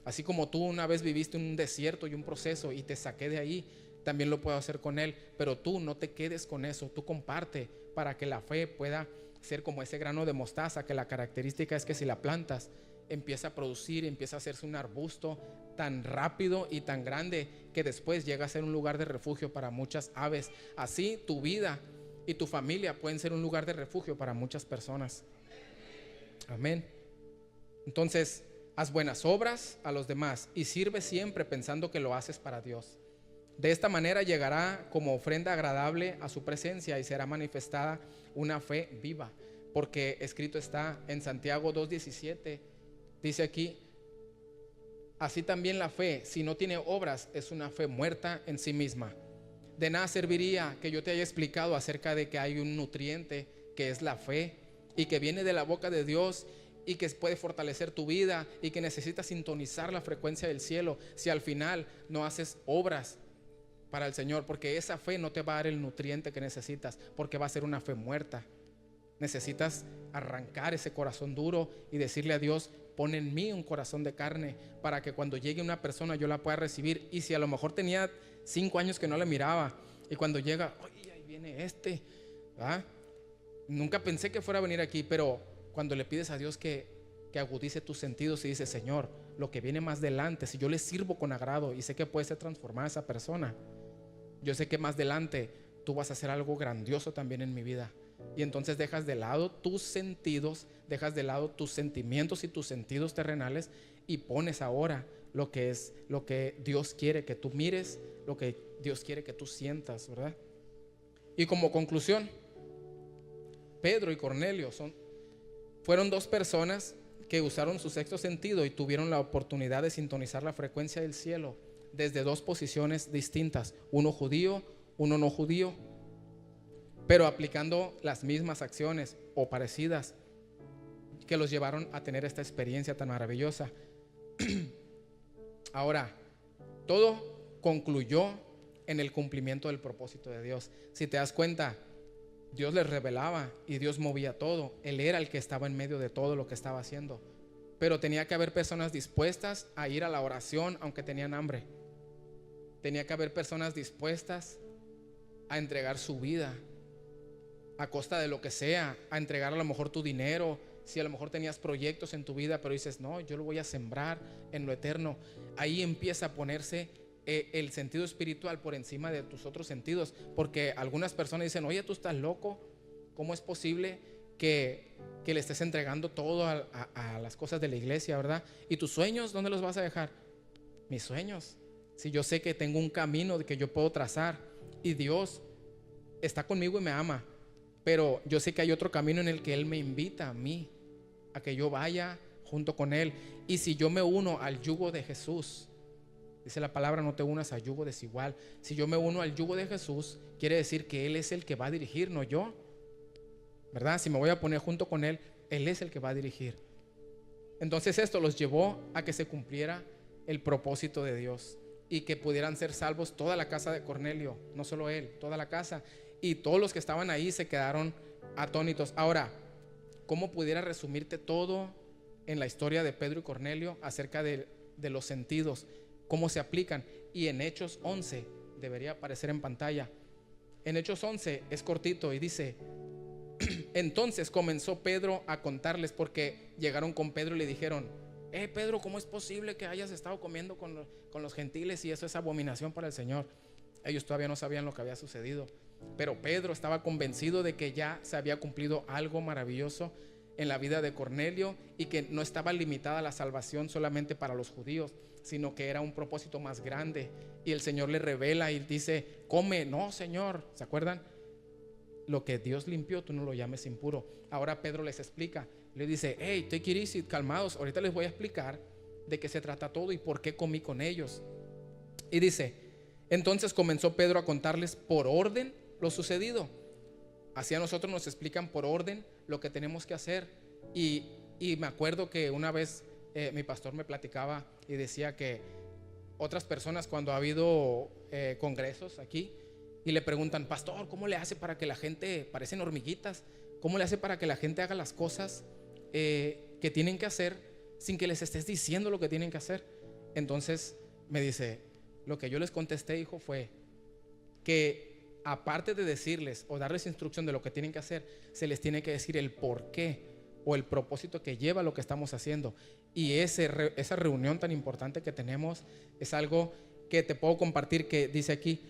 Así como tú una vez viviste un desierto y un proceso y te saqué de ahí, también lo puedo hacer con él. Pero tú no te quedes con eso, tú comparte para que la fe pueda ser como ese grano de mostaza, que la característica es que si la plantas empieza a producir, empieza a hacerse un arbusto tan rápido y tan grande que después llega a ser un lugar de refugio para muchas aves. Así tu vida y tu familia pueden ser un lugar de refugio para muchas personas. Amén. Entonces, haz buenas obras a los demás y sirve siempre pensando que lo haces para Dios. De esta manera llegará como ofrenda agradable a su presencia y será manifestada una fe viva, porque escrito está en Santiago 2:17, dice aquí: así también la fe, si no tiene obras, es una fe muerta en sí misma. De nada serviría que yo te haya explicado acerca de que hay un nutriente que es la fe y que viene de la boca de Dios y que puede fortalecer tu vida y que necesitas sintonizar la frecuencia del cielo, si al final no haces obras para el Señor, porque esa fe no te va a dar el nutriente que necesitas, porque va a ser una fe muerta. Necesitas arrancar ese corazón duro y decirle a Dios: pon en mí un corazón de carne para que cuando llegue una persona yo la pueda recibir. Y si a lo mejor tenía 5 años que no le miraba y cuando llega, oye, ahí viene ¿verdad? Nunca pensé que fuera a venir aquí, pero cuando le pides a Dios que agudice tus sentidos y dices: Señor, lo que viene más adelante, si yo le sirvo con agrado y sé que puede ser transformada esa persona, yo sé que más adelante tú vas a hacer algo grandioso también en mi vida. Y entonces dejas de lado tus sentidos, dejas de lado tus sentimientos y tus sentidos terrenales y pones ahora lo que Dios quiere que tú mires, lo que Dios quiere que tú sientas, ¿verdad? Y como conclusión, Pedro y Cornelio fueron 2 personas que usaron su sexto sentido y tuvieron la oportunidad de sintonizar la frecuencia del cielo desde 2 posiciones distintas, uno judío, uno no judío, pero aplicando las mismas acciones o parecidas que los llevaron a tener esta experiencia tan maravillosa. Ahora, todo concluyó en el cumplimiento del propósito de Dios. Si te das cuenta, Dios les revelaba y Dios movía todo. Él era el que estaba en medio de todo lo que estaba haciendo. Pero tenía que haber personas dispuestas a ir a la oración aunque tenían hambre. Tenía que haber personas dispuestas a entregar su vida a costa de lo que sea, a entregar a lo mejor tu dinero. Si a lo mejor tenías proyectos en tu vida, pero dices, no, yo lo voy a sembrar en lo eterno. Ahí empieza a ponerse el sentido espiritual por encima de tus otros sentidos. Porque algunas personas dicen, oye, tú estás loco. ¿Cómo es posible que le estés entregando todo a las cosas de la iglesia, verdad? ¿Y tus sueños dónde los vas a dejar? Mis sueños. Si yo sé que tengo un camino que yo puedo trazar y Dios está conmigo y me ama, pero yo sé que hay otro camino en el que Él me invita a mí a que yo vaya junto con Él. Y si yo me uno al yugo de Jesús, dice la palabra, no te unas a yugo desigual. Si yo me uno al yugo de Jesús, quiere decir que Él es el que va a dirigir, no yo, ¿verdad? Si me voy a poner junto con Él, Él es el que va a dirigir. Entonces esto los llevó a que se cumpliera el propósito de Dios y que pudieran ser salvos toda la casa de Cornelio, no solo él, toda la casa. Y todos los que estaban ahí se quedaron atónitos. Ahora, ¿cómo pudiera resumirte todo en la historia de Pedro y Cornelio acerca de los sentidos? ¿Cómo se aplican? Y en Hechos 11, debería aparecer en pantalla. En Hechos 11 es cortito y dice: entonces comenzó Pedro a contarles, porque llegaron con Pedro y le dijeron: Pedro, ¿cómo es posible que hayas estado comiendo con los gentiles y eso es abominación para el Señor? Ellos todavía no sabían lo que había sucedido, pero Pedro estaba convencido de que ya se había cumplido algo maravilloso en la vida de Cornelio y que no estaba limitada la salvación solamente para los judíos, sino que era un propósito más grande. Y el Señor le revela y dice: come. No, Señor, ¿se acuerdan? Lo que Dios limpió, tú no lo llames impuro. Ahora Pedro les explica, le dice: hey, take it easy, calmados, ahorita les voy a explicar de qué se trata todo y por qué comí con ellos. Y dice: entonces comenzó Pedro a contarles por orden lo sucedido. Así a nosotros nos explican por orden lo que tenemos que hacer. Y me acuerdo que una vez mi pastor me platicaba y decía que otras personas, cuando ha habido congresos aquí, y le preguntan: pastor, ¿cómo le hace para que la gente, parecen hormiguitas, cómo le hace para que la gente haga las cosas que tienen que hacer sin que les estés diciendo lo que tienen que hacer? Entonces me dice: lo que yo les contesté, hijo, fue que aparte de decirles o darles instrucción de lo que tienen que hacer, se les tiene que decir el por qué o el propósito que lleva lo que estamos haciendo. Y esa reunión tan importante que tenemos es algo que te puedo compartir, que dice aquí: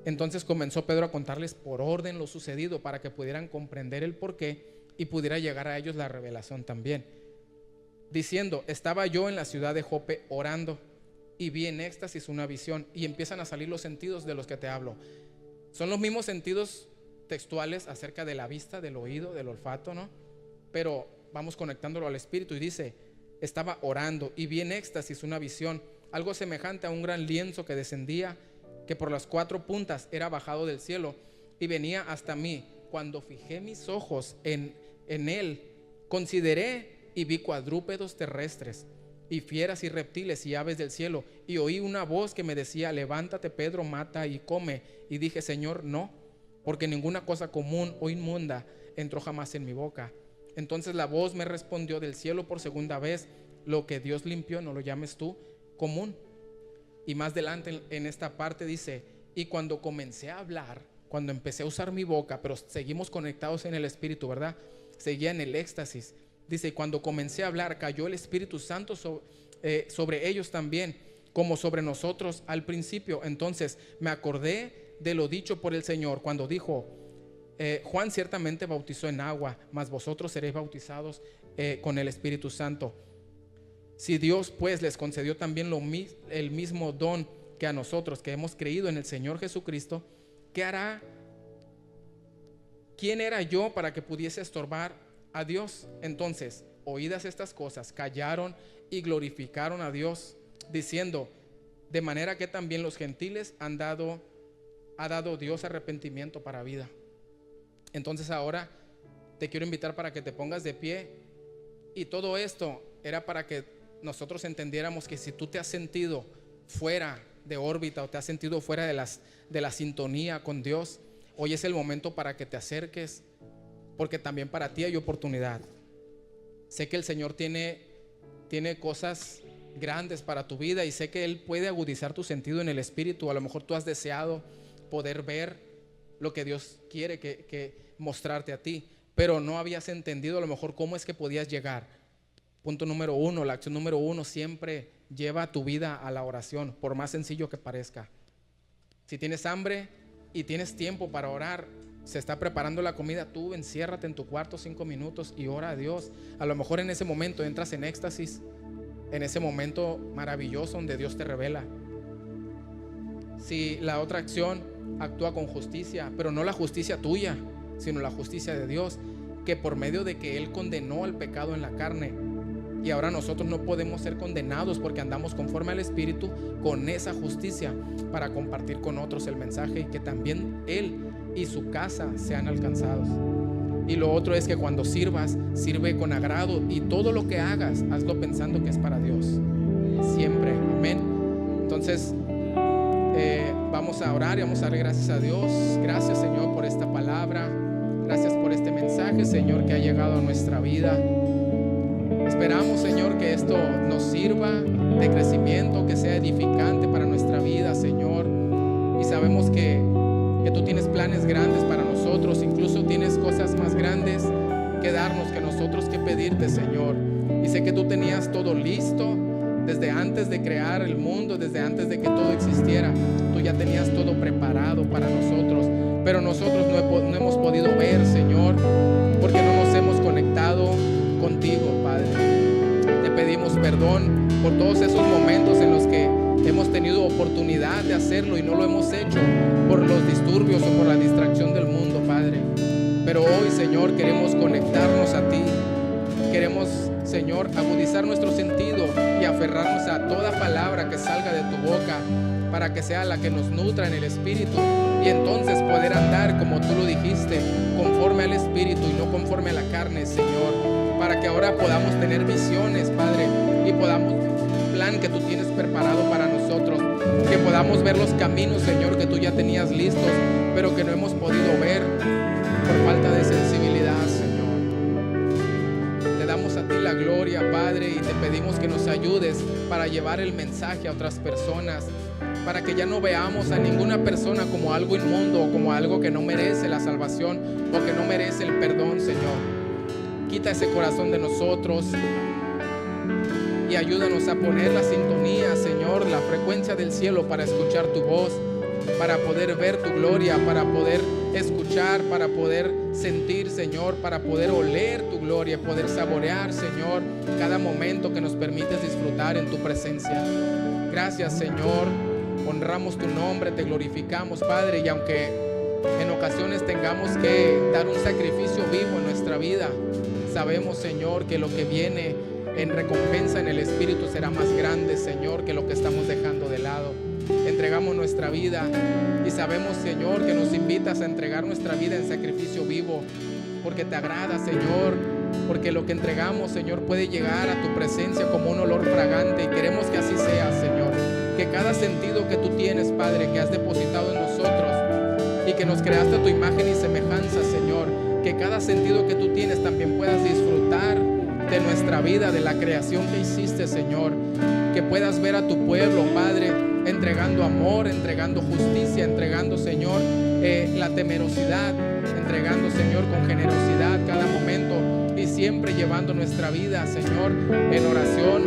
entonces comenzó Pedro a contarles por orden lo sucedido para que pudieran comprender el por qué y pudiera llegar a ellos la revelación también, diciendo: estaba yo en la ciudad de Jope orando y vi en éxtasis una visión. Y empiezan a salir los sentidos de los que te hablo. Son los mismos sentidos textuales acerca de la vista, del oído, del olfato, ¿no? Pero vamos conectándolo al espíritu. Y dice: estaba orando y vi en éxtasis una visión, algo semejante a un gran lienzo que descendía, que por las 4 puntas era bajado del cielo y venía hasta mí. Cuando fijé mis ojos en él, consideré y vi cuadrúpedos terrestres y fieras y reptiles y aves del cielo, y oí una voz que me decía: levántate, Pedro, mata y come. Y dije: Señor, no, porque ninguna cosa común o inmunda entró jamás en mi boca. Entonces la voz me respondió del cielo por segunda vez: lo que Dios limpió, no lo llames tú común. Y más adelante en esta parte dice: y cuando comencé a hablar, cuando empecé a usar mi boca, pero seguimos conectados en el espíritu, ¿verdad? Seguía en el éxtasis. Dice: y cuando comencé a hablar, cayó el Espíritu Santo sobre ellos también, como sobre nosotros al principio. Entonces me acordé de lo dicho por el Señor cuando dijo: Juan ciertamente bautizó en agua, mas vosotros seréis bautizados con el Espíritu Santo. Si Dios pues les concedió también el mismo don que a nosotros, que hemos creído en el Señor Jesucristo, ¿qué hará? ¿Quién era yo para que pudiese estorbar a Dios? Entonces, oídas estas cosas, callaron y glorificaron a Dios, diciendo: de manera que también los gentiles ha dado Dios arrepentimiento para vida. Entonces ahora te quiero invitar para que te pongas de pie. Y todo esto era para que nosotros entendiéramos que si tú te has sentido fuera de órbita o te has sentido fuera de la sintonía con Dios, hoy es el momento para que te acerques, porque también para ti hay oportunidad. Sé que el Señor tiene cosas grandes para tu vida y sé que Él puede agudizar tu sentido en el espíritu. A lo mejor tú has deseado poder ver lo que Dios quiere que mostrarte a ti, pero no habías entendido a lo mejor cómo es que podías llegar. Punto número 1, la acción número 1, siempre lleva tu vida a la oración, por más sencillo que parezca. Si tienes hambre y tienes tiempo para orar, se está preparando la comida, tú enciérrate en tu cuarto 5 minutos y ora a Dios. A lo mejor en ese momento entras en éxtasis, en ese momento maravilloso donde Dios te revela. Si la otra acción, actúa con justicia, pero no la justicia tuya, sino la justicia de Dios, que por medio de que Él condenó al pecado en la carne, y ahora nosotros no podemos ser condenados porque andamos conforme al Espíritu, con esa justicia para compartir con otros el mensaje y que también Él y su casa sean alcanzados. Y lo otro es que cuando sirvas, sirve con agrado, y todo lo que hagas, hazlo pensando que es para Dios, siempre, amén. Entonces vamos a orar y vamos a darle gracias a Dios. Gracias, Señor, por esta palabra. Gracias por este mensaje, Señor, que ha llegado a nuestra vida. Esperamos, Señor, que esto nos sirva de crecimiento, que sea edificante para nuestra vida, Señor. Y sabemos que tú tienes planes grandes para nosotros, incluso tienes cosas más grandes que darnos, que nosotros que pedirte, Señor. Y sé que tú tenías todo listo desde antes de crear el mundo, desde antes de que todo existiera. Tú ya tenías todo preparado para nosotros, pero nosotros no hemos podido ver, Señor, porque no nos hemos conectado contigo, Padre. Te pedimos perdón por todos esos momentos en los que hemos tenido oportunidad de hacerlo y no lo hemos hecho por los disturbios o por la distracción del mundo, Padre. Pero hoy, Señor, queremos conectarnos a ti. Queremos, Señor, agudizar nuestro sentido y aferrarnos a toda palabra que salga de tu boca, para que sea la que nos nutra en el Espíritu, y entonces poder andar como tú lo dijiste, conforme al Espíritu y no conforme a la carne, Señor. Para que ahora podamos tener visiones, Padre, y podamos plan que tú tienes preparado para nosotros, que podamos ver los caminos, Señor, que tú ya tenías listos, pero que no hemos podido ver por falta de sensibilidad, Señor. Te damos a ti la gloria, Padre, y te pedimos que nos ayudes para llevar el mensaje a otras personas, para que ya no veamos a ninguna persona como algo inmundo o como algo que no merece la salvación o que no merece el perdón, Señor. Quita ese corazón de nosotros y ayúdanos a poner la sintonía, Señor, la frecuencia del cielo para escuchar tu voz, para poder ver tu gloria, para poder escuchar, para poder sentir, Señor, para poder oler tu gloria, poder saborear, Señor, cada momento que nos permites disfrutar en tu presencia. Gracias, Señor, honramos tu nombre, te glorificamos, Padre, y aunque en ocasiones tengamos que dar un sacrificio vivo en nuestra vida, sabemos, Señor, que lo que viene en recompensa en el Espíritu será más grande, Señor, que lo que estamos dejando de lado. Entregamos nuestra vida y sabemos, Señor, que nos invitas a entregar nuestra vida en sacrificio vivo, porque te agrada, Señor, porque lo que entregamos, Señor, puede llegar a tu presencia como un olor fragante, y queremos que así sea, Señor. Que cada sentido que tú tienes, Padre, que has depositado en nosotros y que nos creaste a tu imagen y semejanza, Señor, que cada sentido que tú tienes también puedas disfrutar de nuestra vida, de la creación que hiciste, Señor. Que puedas ver a tu pueblo, Padre, entregando amor, entregando justicia, entregando, Señor, la temerosidad, entregando, Señor, con generosidad cada momento, y siempre llevando nuestra vida, Señor, en oración,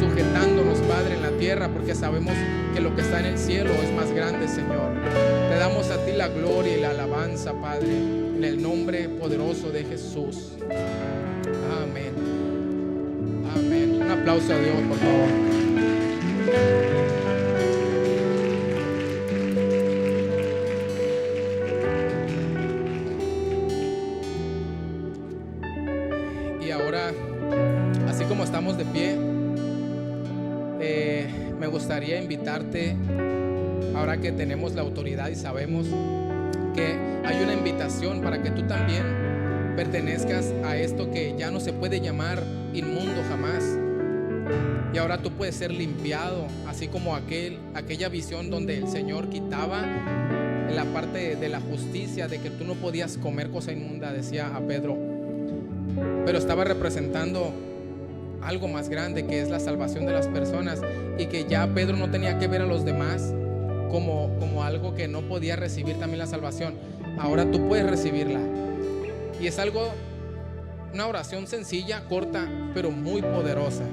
sujetándonos, Padre, en la tierra, porque sabemos que lo que está en el cielo es más grande, Señor. Te damos a ti la gloria y la alabanza, Padre, en el nombre poderoso de Jesús. Amén. Amén. Un aplauso a Dios, por favor. Y ahora, así como estamos de pie, me gustaría invitarte, ahora que tenemos la autoridad y sabemos que hay una invitación para que tú también pertenezcas a esto que ya no se puede llamar inmundo jamás. Y ahora tú puedes ser limpiado, así como aquella visión donde el Señor quitaba en la parte de la justicia, de que tú no podías comer cosa inmunda, decía a Pedro, pero estaba representando algo más grande, que es la salvación de las personas, y que ya Pedro no tenía que ver a los demás como algo que no podía recibir también la salvación. Ahora tú puedes recibirla, y es algo, una oración sencilla, corta, pero muy poderosa.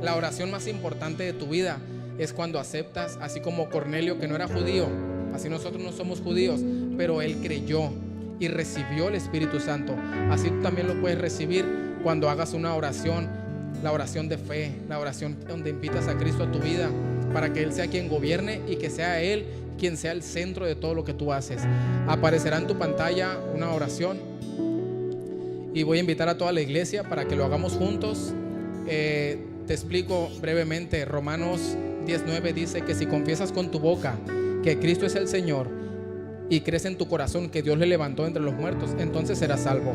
La oración más importante de tu vida es cuando aceptas, así como Cornelio, que no era judío, así nosotros no somos judíos, pero él creyó y recibió el Espíritu Santo. Así tú también lo puedes recibir cuando hagas una oración, la oración de fe, la oración donde invitas a Cristo a tu vida para que Él sea quien gobierne y que sea Él quien sea el centro de todo lo que tú haces. Aparecerá en tu pantalla una oración y voy a invitar a toda la iglesia para que lo hagamos juntos. Te explico brevemente. Romanos 10:9 dice que si confiesas con tu boca que Cristo es el Señor y crees en tu corazón que Dios le levantó entre los muertos, entonces serás salvo.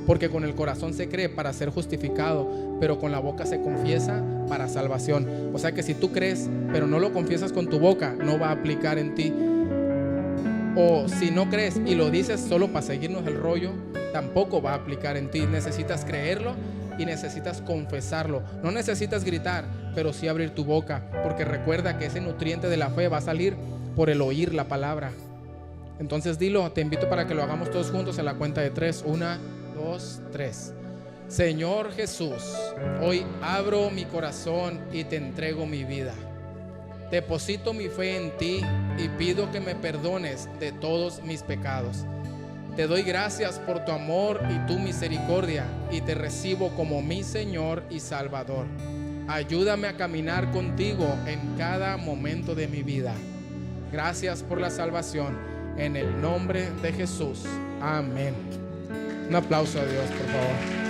Porque con el corazón se cree para ser justificado, pero con la boca se confiesa para salvación. O sea que si tú crees, pero no lo confiesas con tu boca, no va a aplicar en ti. O si no crees y lo dices solo para seguirnos el rollo, tampoco va a aplicar en ti. Necesitas creerlo y necesitas confesarlo. No necesitas gritar, pero sí abrir tu boca, porque recuerda que ese nutriente de la fe va a salir por el oír la palabra. Entonces dilo, te invito para que lo hagamos todos juntos a la cuenta de 3. 1, 2, 3. Señor Jesús, hoy abro mi corazón y te entrego mi vida. Deposito mi fe en ti y pido que me perdones de todos mis pecados. Te doy gracias por tu amor y tu misericordia y te recibo como mi Señor y Salvador. Ayúdame a caminar contigo en cada momento de mi vida. Gracias por la salvación. En el nombre de Jesús. Amén. Un aplauso a Dios, por favor.